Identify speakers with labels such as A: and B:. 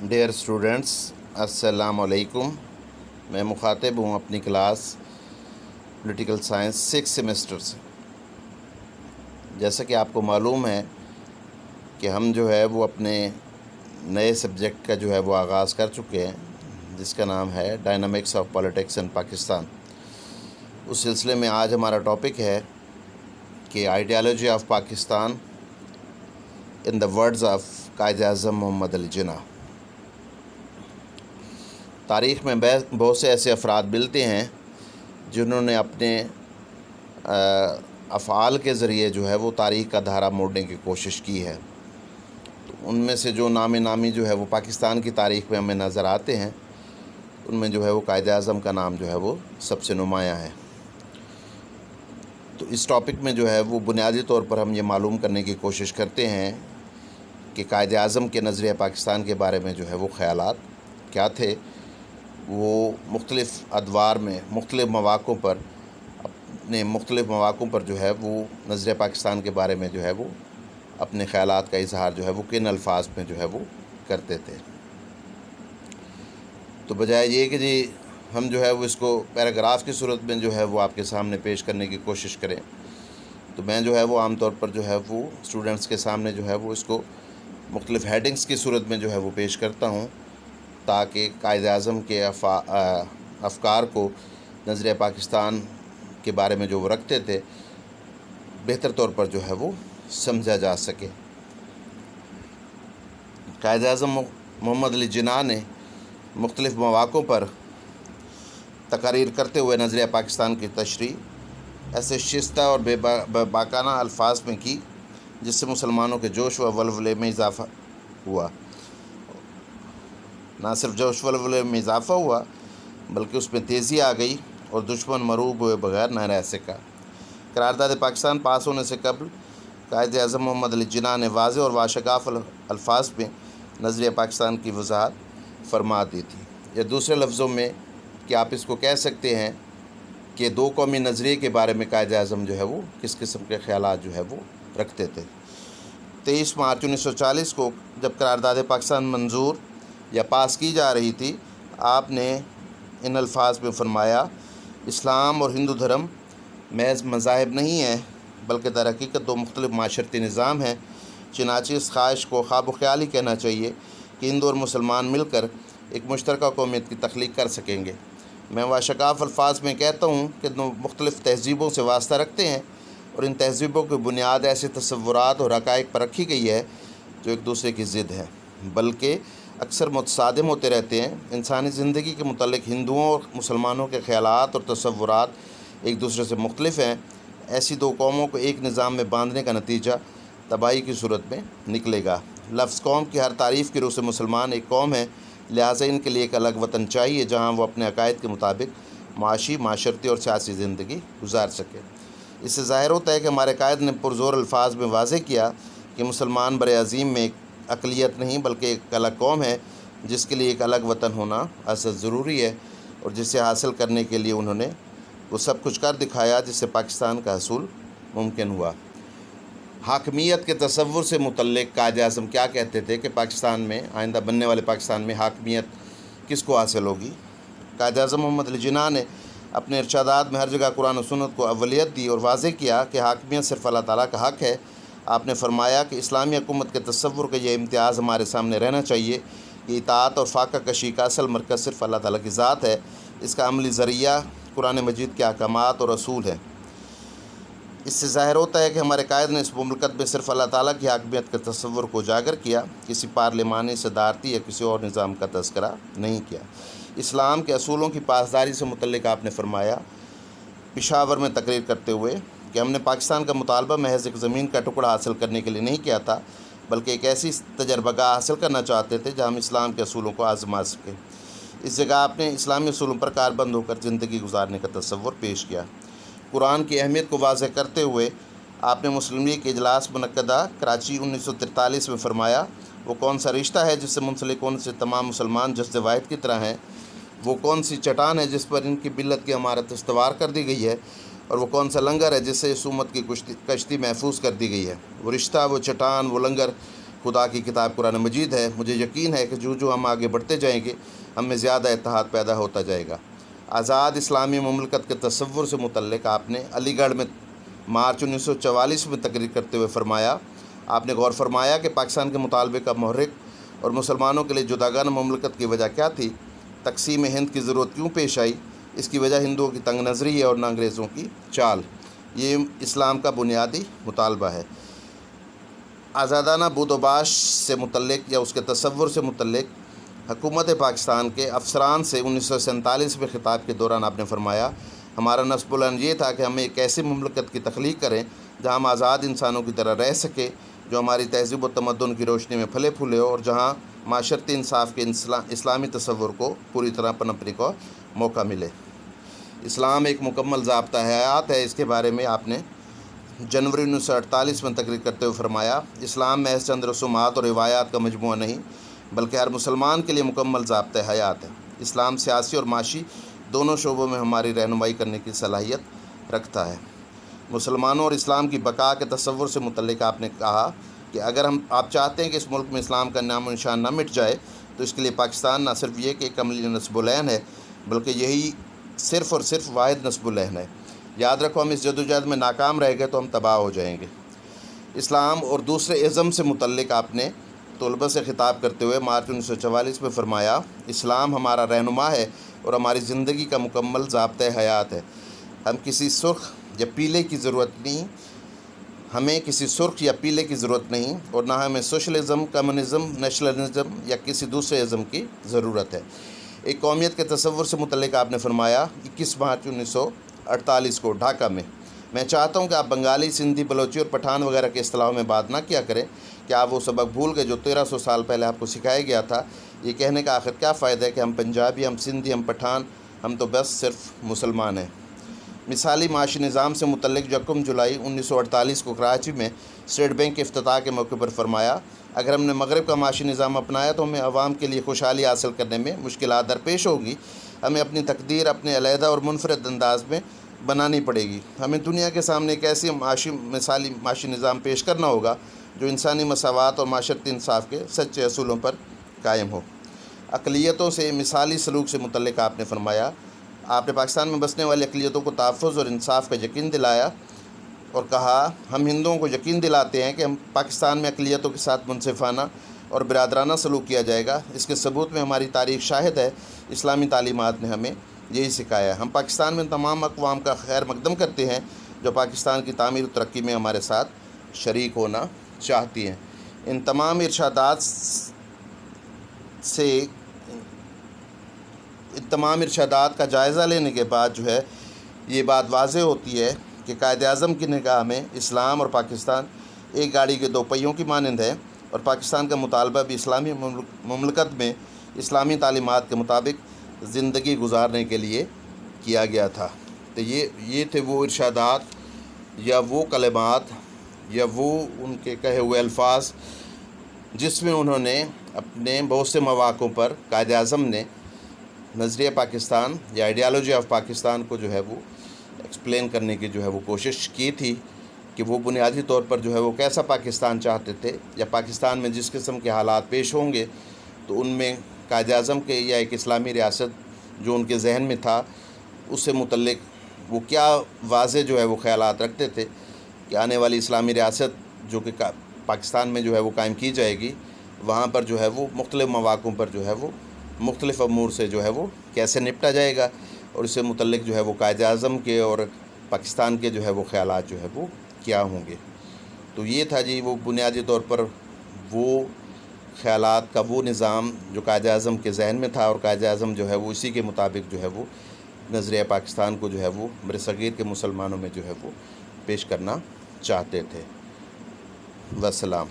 A: Dear students, السلام علیکم۔ میں مخاطب ہوں اپنی کلاس پولیٹیکل سائنس 6 سیمسٹر سے۔ جیسا کہ آپ کو معلوم ہے کہ ہم جو ہے وہ اپنے نئے سبجیکٹ کا جو ہے وہ آغاز کر چکے ہیں، جس کا نام ہے dynamics of politics in Pakistan. اس سلسلے میں آج ہمارا ٹاپک ہے کہ ideology of Pakistan in the words of Quaid-e-Azam محمد علی جناح۔ تاریخ میں بہت سے ایسے افراد ملتے ہیں جنہوں نے اپنے افعال کے ذریعے جو ہے وہ تاریخ کا دھارا موڑنے کی کوشش کی ہے۔ تو ان میں سے جو نامی جو ہے وہ پاکستان کی تاریخ میں ہمیں نظر آتے ہیں، ان میں جو ہے وہ قائد اعظم کا نام جو ہے وہ سب سے نمایاں ہے۔ تو اس ٹاپک میں جو ہے وہ بنیادی طور پر ہم یہ معلوم کرنے کی کوشش کرتے ہیں کہ قائد اعظم کے نظریہ پاکستان کے بارے میں جو ہے وہ خیالات کیا تھے۔ وہ مختلف ادوار میں مختلف مواقع پر جو ہے وہ نظریہ پاکستان کے بارے میں جو ہے وہ اپنے خیالات کا اظہار جو ہے وہ کن الفاظ میں جو ہے وہ کرتے تھے۔ تو بجائے یہ کہ ہم جو ہے وہ اس کو پیراگراف کی صورت میں جو ہے وہ آپ کے سامنے پیش کرنے کی کوشش کریں، تو میں جو ہے وہ عام طور پر جو ہے وہ اسٹوڈنٹس کے سامنے جو ہے وہ اس کو مختلف ہیڈنگز کی صورت میں جو ہے وہ پیش کرتا ہوں، تاکہ قائد اعظم کے افکار کو نظریہ پاکستان کے بارے میں جو وہ رکھتے تھے بہتر طور پر جو ہے وہ سمجھا جا سکے۔ قائد اعظم محمد علی جناح نے مختلف مواقع پر تقاریر کرتے ہوئے نظریہ پاکستان کی تشریح ایسے شائستہ اور بے باکانہ الفاظ میں کی جس سے مسلمانوں کے جوش و ولولے میں اضافہ ہوا۔ نہ صرف جوش و ولولے میں اضافہ ہوا بلکہ اس میں تیزی آ گئی اور دشمن مروب ہوئے بغیر نہ رہ سکا۔ قرارداد پاکستان پاس ہونے سے قبل قائد اعظم محمد علی جناح نے واضح اور واشگاف الفاظ میں نظریہ پاکستان کی وضاحت فرما دی تھی، یا دوسرے لفظوں میں کہ آپ اس کو کہہ سکتے ہیں کہ دو قومی نظریے کے بارے میں قائد اعظم جو ہے وہ کس قسم کے خیالات جو ہے وہ رکھتے تھے۔ 23 مارچ 1940 کو جب قرارداد پاکستان منظور یا پاس کی جا رہی تھی، آپ نے ان الفاظ میں فرمایا، اسلام اور ہندو دھرم محض مذاہب نہیں ہیں بلکہ در حقیقت دو مختلف معاشرتی نظام ہیں۔ چنانچہ اس خواہش کو خواب و خیال ہی کہنا چاہیے کہ ہندو اور مسلمان مل کر ایک مشترکہ قومیت کی تخلیق کر سکیں گے۔ میں واشگاف الفاظ میں کہتا ہوں کہ دو مختلف تہذیبوں سے واسطہ رکھتے ہیں، اور ان تہذیبوں کی بنیاد ایسے تصورات اور حقائق پر رکھی گئی ہے جو ایک دوسرے کی ضد ہے بلکہ اکثر متصادم ہوتے رہتے ہیں۔ انسانی زندگی کے متعلق ہندوؤں اور مسلمانوں کے خیالات اور تصورات ایک دوسرے سے مختلف ہیں۔ ایسی دو قوموں کو ایک نظام میں باندھنے کا نتیجہ تباہی کی صورت میں نکلے گا۔ لفظ قوم کی ہر تعریف کی روح سے مسلمان ایک قوم ہے، لہٰذا ان کے لیے ایک الگ وطن چاہیے جہاں وہ اپنے عقائد کے مطابق معاشی، معاشرتی اور سیاسی زندگی گزار سکے۔ اس سے ظاہر ہوتا ہے کہ ہمارے قائد نے پرزور الفاظ میں واضح کیا کہ مسلمان بر عظیم میں ایک اقلیت نہیں بلکہ ایک الگ قوم ہے، جس کے لیے ایک الگ وطن ہونا ازحد ضروری ہے، اور جسے حاصل کرنے کے لیے انہوں نے وہ سب کچھ کر دکھایا جس سے پاکستان کا حصول ممکن ہوا۔ حاکمیت کے تصور سے متعلق قائد اعظم کیا کہتے تھے کہ پاکستان میں، آئندہ بننے والے پاکستان میں حاکمیت کس کو حاصل ہوگی؟ قائد اعظم محمد علی جناح نے اپنے ارشادات میں ہر جگہ قرآن و سنت کو اولیت دی اور واضح کیا کہ حاکمیت صرف اللہ تعالیٰ کا حق ہے۔ آپ نے فرمایا کہ اسلامی حکومت کے تصور کا یہ امتیاز ہمارے سامنے رہنا چاہیے کہ اطاعت اور فاقہ کشی کا اصل مرکز صرف اللہ تعالیٰ کی ذات ہے، اس کا عملی ذریعہ قرآن مجید کے احکامات اور اصول ہیں۔ اس سے ظاہر ہوتا ہے کہ ہمارے قائد نے اس مملکت میں صرف اللہ تعالیٰ کی حاکمیت کے تصور کو اجاگر کیا، کسی پارلیمانی صدارتی یا کسی اور نظام کا تذکرہ نہیں کیا۔ اسلام کے اصولوں کی پاسداری سے متعلق آپ نے فرمایا، پشاور میں تقریر کرتے ہوئے، کہ ہم نے پاکستان کا مطالبہ محض ایک زمین کا ٹکڑا حاصل کرنے کے لیے نہیں کیا تھا بلکہ ایک ایسی تجربہ گاہ حاصل کرنا چاہتے تھے جہاں ہم اسلام کے اصولوں کو آزما سکیں۔ اس جگہ آپ نے اسلامی اصولوں پر کاربند ہو کر زندگی گزارنے کا تصور پیش کیا۔ قرآن کی اہمیت کو واضح کرتے ہوئے آپ نے مسلم لیگ کے اجلاس منعقدہ کراچی 1943 میں فرمایا، وہ کون سا رشتہ ہے جس سے منسلک ہونے سے تمام مسلمان جسد واحد کی طرح ہیں؟ وہ کون سی چٹان ہے جس پر ان کی ملت کی عمارت استوار کر دی گئی ہے؟ اور وہ کون سا لنگر ہے جس سے اس امت کی کشتی محفوظ کر دی گئی ہے؟ وہ رشتہ، وہ چٹان، وہ لنگر خدا کی کتاب قرآن مجید ہے۔ مجھے یقین ہے کہ جو ہم آگے بڑھتے جائیں گے ہم میں زیادہ اتحاد پیدا ہوتا جائے گا۔ آزاد اسلامی مملکت کے تصور سے متعلق آپ نے علی گڑھ میں مارچ 1944 میں تقریر کرتے ہوئے فرمایا، آپ نے غور فرمایا کہ پاکستان کے مطالبے کا محرک اور مسلمانوں کے لیے جداگانہ مملکت کی وجہ کیا تھی؟ تقسیم ہند کی ضرورت کیوں پیش آئی؟ اس کی وجہ ہندوؤں کی تنگ نظری ہے اور نہ انگریزوں کی چال۔ یہ اسلام کا بنیادی مطالبہ ہے۔ آزادانہ بود و باش سے متعلق یا اس کے تصور سے متعلق حکومت پاکستان کے افسران سے 1947 میں خطاب کے دوران آپ نے فرمایا، ہمارا نصب العین یہ تھا کہ ہم ایک ایسی مملکت کی تخلیق کریں جہاں ہم آزاد انسانوں کی طرح رہ سکیں، جو ہماری تہذیب و تمدن کی روشنی میں پھلے پھولے ہو، اور جہاں معاشرتی انصاف کے اسلامی تصور کو پوری طرح پنپنے کا موقع ملے۔ اسلام ایک مکمل ضابطہ حیات ہے۔ اس کے بارے میں آپ نے جنوری 1948 میں تقریر کرتے ہوئے فرمایا، اسلام محض چند رسومات اور روایات کا مجموعہ نہیں بلکہ ہر مسلمان کے لیے مکمل ضابطہ حیات ہے۔ اسلام سیاسی اور معاشی دونوں شعبوں میں ہماری رہنمائی کرنے کی صلاحیت رکھتا ہے۔ مسلمانوں اور اسلام کی بقا کے تصور سے متعلق آپ نے کہا کہ اگر آپ چاہتے ہیں کہ اس ملک میں اسلام کا نام و نشان نہ مٹ جائے تو اس کے لیے پاکستان نہ صرف یہ کہ ایک عملی نصب العین ہے بلکہ یہی صرف اور صرف واحد نصب العین ہے۔ یاد رکھو، ہم اس جدوجہد میں ناکام رہ گئے تو ہم تباہ ہو جائیں گے۔ اسلام اور دوسرے ازم سے متعلق آپ نے طلبہ سے خطاب کرتے ہوئے مارچ 1944 میں فرمایا، اسلام ہمارا رہنما ہے اور ہماری زندگی کا مکمل ضابطۂ حیات ہے۔ ہمیں کسی سرخ یا پیلے کی ضرورت نہیں اور نہ ہمیں سوشلزم، کمیونزم، نیشنلزم یا کسی دوسرے ازم کی ضرورت ہے۔ ایک قومیت کے تصور سے متعلق آپ نے فرمایا 21 مارچ 1948 کو ڈھاکہ میں، میں چاہتا ہوں کہ آپ بنگالی، سندھی، بلوچی اور پٹھان وغیرہ کے اصطلاحوں میں بات نہ کیا کریں کہ آپ وہ سبق بھول گئے جو 1300 سال پہلے آپ کو سکھایا گیا تھا۔ یہ کہنے کا آخر کیا فائدہ ہے کہ ہم پنجابی، ہم سندھی، ہم پٹھان، ہم تو بس صرف مسلمان ہیں۔ مثالی معاشی نظام سے متعلق 1 جولائی 1948 کو کراچی میں اسٹیٹ بینک کے افتتاح کے موقع پر فرمایا، اگر ہم نے مغرب کا معاشی نظام اپنایا تو ہمیں عوام کے لیے خوشحالی حاصل کرنے میں مشکلات درپیش ہوگی۔ ہمیں اپنی تقدیر اپنے علیحدہ اور منفرد انداز میں بنانی پڑے گی۔ ہمیں دنیا کے سامنے ایک ایسی مثالی معاشی نظام پیش کرنا ہوگا جو انسانی مساوات اور معاشرتی انصاف کے سچے اصولوں پر قائم ہو۔ اقلیتوں سے مثالی سلوک سے متعلق آپ نے فرمایا، آپ نے پاکستان میں بسنے والی اقلیتوں کو تحفظ اور انصاف کا یقین دلایا اور کہا، ہم ہندوؤں کو یقین دلاتے ہیں کہ ہم پاکستان میں اقلیتوں کے ساتھ منصفانہ اور برادرانہ سلوک کیا جائے گا۔ اس کے ثبوت میں ہماری تاریخ شاہد ہے۔ اسلامی تعلیمات نے ہمیں یہی سکھایا ہے۔ ہم پاکستان میں تمام اقوام کا خیر مقدم کرتے ہیں جو پاکستان کی تعمیر و ترقی میں ہمارے ساتھ شریک ہونا چاہتی ہیں۔ ان تمام ارشادات کا جائزہ لینے کے بعد یہ بات واضح ہوتی ہے کہ قائد اعظم کی نگاہ میں اسلام اور پاکستان ایک گاڑی کے دو پہیوں کی مانند ہے، اور پاکستان کا مطالبہ بھی اسلامی مملکت میں اسلامی تعلیمات کے مطابق زندگی گزارنے کے لیے کیا گیا تھا۔ تو یہ تھے وہ ارشادات یا وہ کلمات یا وہ ان کے کہے ہوئے الفاظ جس میں انہوں نے اپنے بہت سے مواقعوں پر قائد اعظم نے نظریہ پاکستان یا آئیڈیالوجی آف پاکستان کو وہ ایکسپلین کرنے کی وہ کوشش کی تھی کہ وہ بنیادی طور پر وہ کیسا پاکستان چاہتے تھے، یا پاکستان میں جس قسم کے حالات پیش ہوں گے تو ان میں قائد اعظم کے یا ایک اسلامی ریاست جو ان کے ذہن میں تھا اس سے متعلق وہ کیا واضح وہ خیالات رکھتے تھے کہ آنے والی اسلامی ریاست جو کہ پاکستان میں وہ قائم کی جائے گی، وہاں پر وہ مختلف مواقعوں پر وہ مختلف امور سے وہ کیسے نپٹا جائے گا، اور اس سے متعلق وہ قائد اعظم کے اور پاکستان کے وہ خیالات وہ کیا ہوں گے۔ تو یہ تھا وہ بنیادی طور پر وہ خیالات کا وہ نظام جو قائد اعظم کے ذہن میں تھا، اور قائد اعظم وہ اسی کے مطابق وہ نظریہ پاکستان کو وہ برصغیر کے مسلمانوں میں وہ پیش کرنا چاہتے تھے۔ والسلام۔